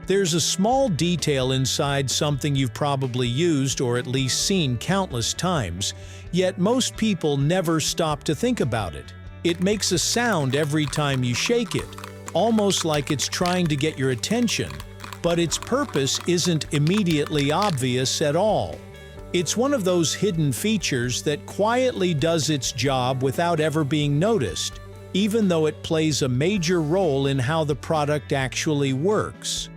There's a small detail inside something you've probably used or at least seen countless times, yet most people never stop to think about it. It makes a sound every time you shake it, almost like it's trying to get your attention, but its purpose isn't immediately obvious at all. It's one of those hidden features that quietly does its job without ever being noticed, even though it plays a major role in how the product actually works.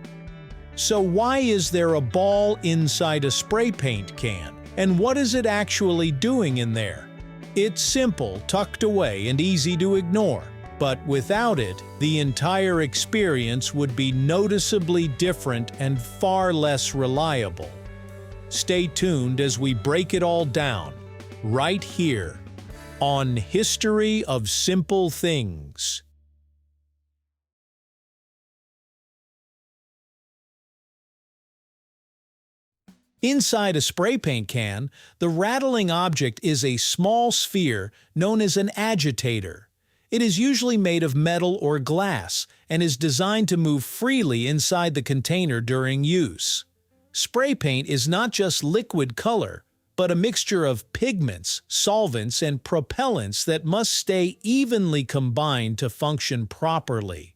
So why is there a ball inside a spray paint can? And what is it actually doing in there? It's simple, tucked away, and easy to ignore. But without it, the entire experience would be noticeably different and far less reliable. Stay tuned as we break it all down, right here, on History of Simple Things. Inside a spray paint can, the rattling object is a small sphere known as an agitator. It is usually made of metal or glass and is designed to move freely inside the container during use. Spray paint is not just liquid color, but a mixture of pigments, solvents, and propellants that must stay evenly combined to function properly.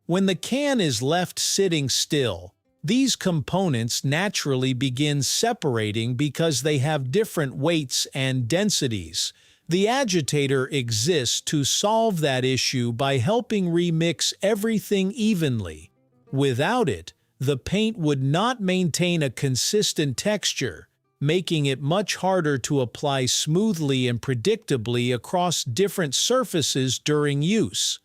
When the can is left sitting still, these components naturally begin separating because they have different weights and densities. The agitator exists to solve that issue by helping remix everything evenly. Without it, the paint would not maintain a consistent texture, making it much harder to apply smoothly and predictably across different surfaces during use.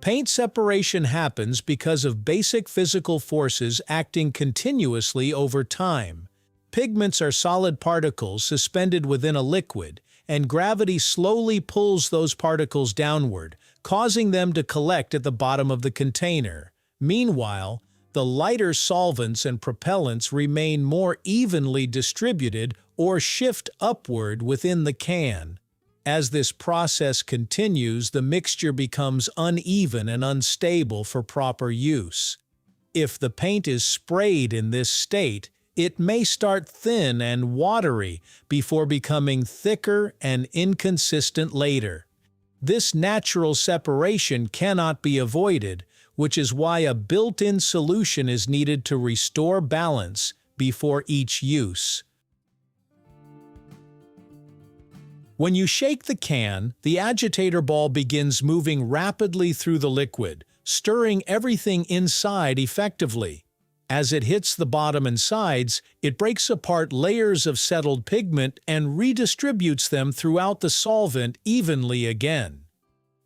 Paint separation happens because of basic physical forces acting continuously over time. Pigments are solid particles suspended within a liquid, and gravity slowly pulls those particles downward, causing them to collect at the bottom of the container. Meanwhile, the lighter solvents and propellants remain more evenly distributed or shift upward within the can. As this process continues, the mixture becomes uneven and unstable for proper use. If the paint is sprayed in this state, it may start thin and watery before becoming thicker and inconsistent later. This natural separation cannot be avoided, which is why a built-in solution is needed to restore balance before each use. When you shake the can, the agitator ball begins moving rapidly through the liquid, stirring everything inside effectively. As it hits the bottom and sides, it breaks apart layers of settled pigment and redistributes them throughout the solvent evenly again.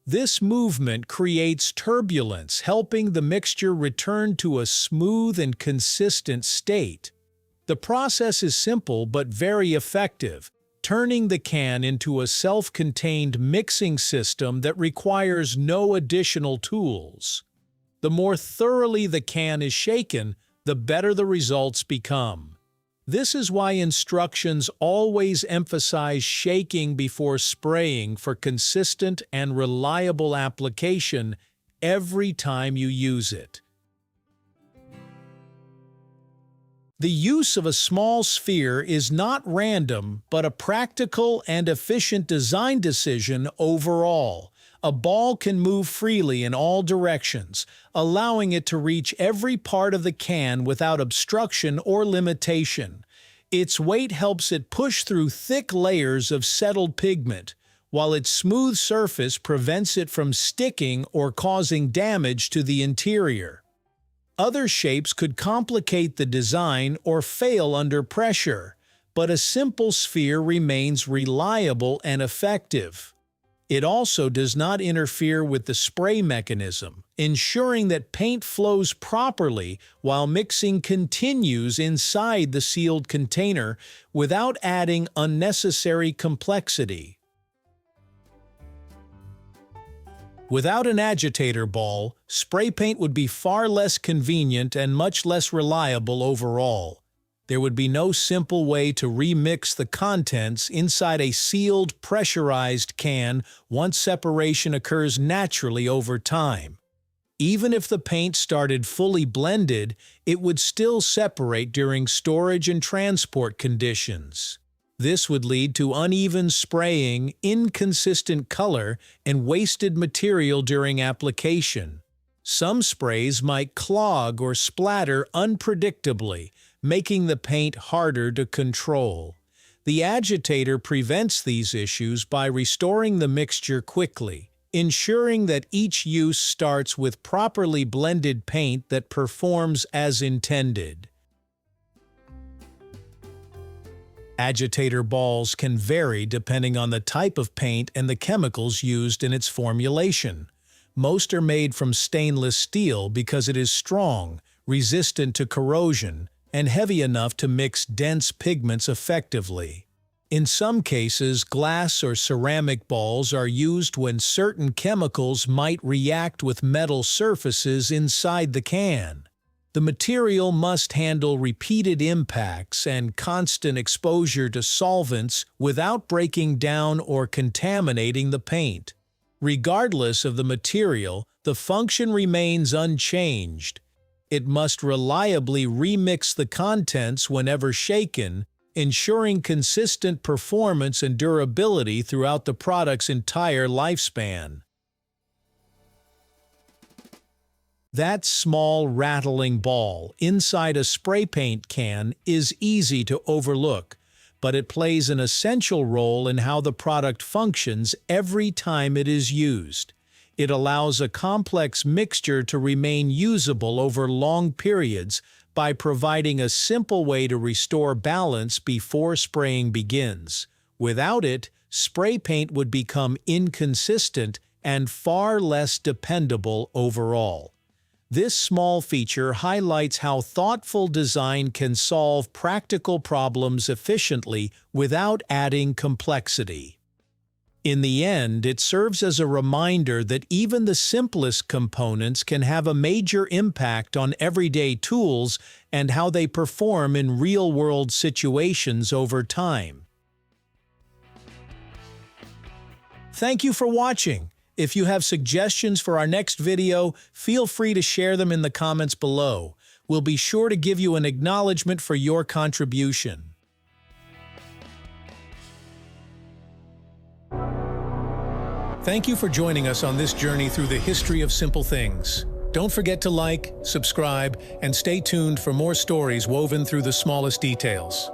This movement creates turbulence, helping the mixture return to a smooth and consistent state. The process is simple but very effective, turning the can into a self-contained mixing system that requires no additional tools. The more thoroughly the can is shaken, the better the results become. This is why instructions always emphasize shaking before spraying for consistent and reliable application every time you use it. The use of a small sphere is not random, but a practical and efficient design decision overall. A ball can move freely in all directions, allowing it to reach every part of the can without obstruction or limitation. Its weight helps it push through thick layers of settled pigment, while its smooth surface prevents it from sticking or causing damage to the interior. Other shapes could complicate the design or fail under pressure, but a simple sphere remains reliable and effective. It also does not interfere with the spray mechanism, ensuring that paint flows properly while mixing continues inside the sealed container without adding unnecessary complexity. Without an agitator ball, spray paint would be far less convenient and much less reliable overall. There would be no simple way to remix the contents inside a sealed, pressurized can once separation occurs naturally over time. Even if the paint started fully blended, it would still separate during storage and transport conditions. This would lead to uneven spraying, inconsistent color, and wasted material during application. Some sprays might clog or splatter unpredictably, making the paint harder to control. The agitator prevents these issues by restoring the mixture quickly, ensuring that each use starts with properly blended paint that performs as intended. Agitator balls can vary depending on the type of paint and the chemicals used in its formulation. Most are made from stainless steel because it is strong, resistant to corrosion, and heavy enough to mix dense pigments effectively. In some cases, glass or ceramic balls are used when certain chemicals might react with metal surfaces inside the can. The material must handle repeated impacts and constant exposure to solvents without breaking down or contaminating the paint. Regardless of the material, the function remains unchanged. It must reliably remix the contents whenever shaken, ensuring consistent performance and durability throughout the product's entire lifespan. That small rattling ball inside a spray paint can is easy to overlook, but it plays an essential role in how the product functions every time it is used. It allows a complex mixture to remain usable over long periods by providing a simple way to restore balance before spraying begins. Without it, spray paint would become inconsistent and far less dependable overall. This small feature highlights how thoughtful design can solve practical problems efficiently without adding complexity. In the end, it serves as a reminder that even the simplest components can have a major impact on everyday tools and how they perform in real-world situations over time. Thank you for watching. If you have suggestions for our next video, feel free to share them in the comments below. We'll be sure to give you an acknowledgement for your contribution. Thank you for joining us on this journey through the history of simple things. Don't forget to like, subscribe, and stay tuned for more stories woven through the smallest details.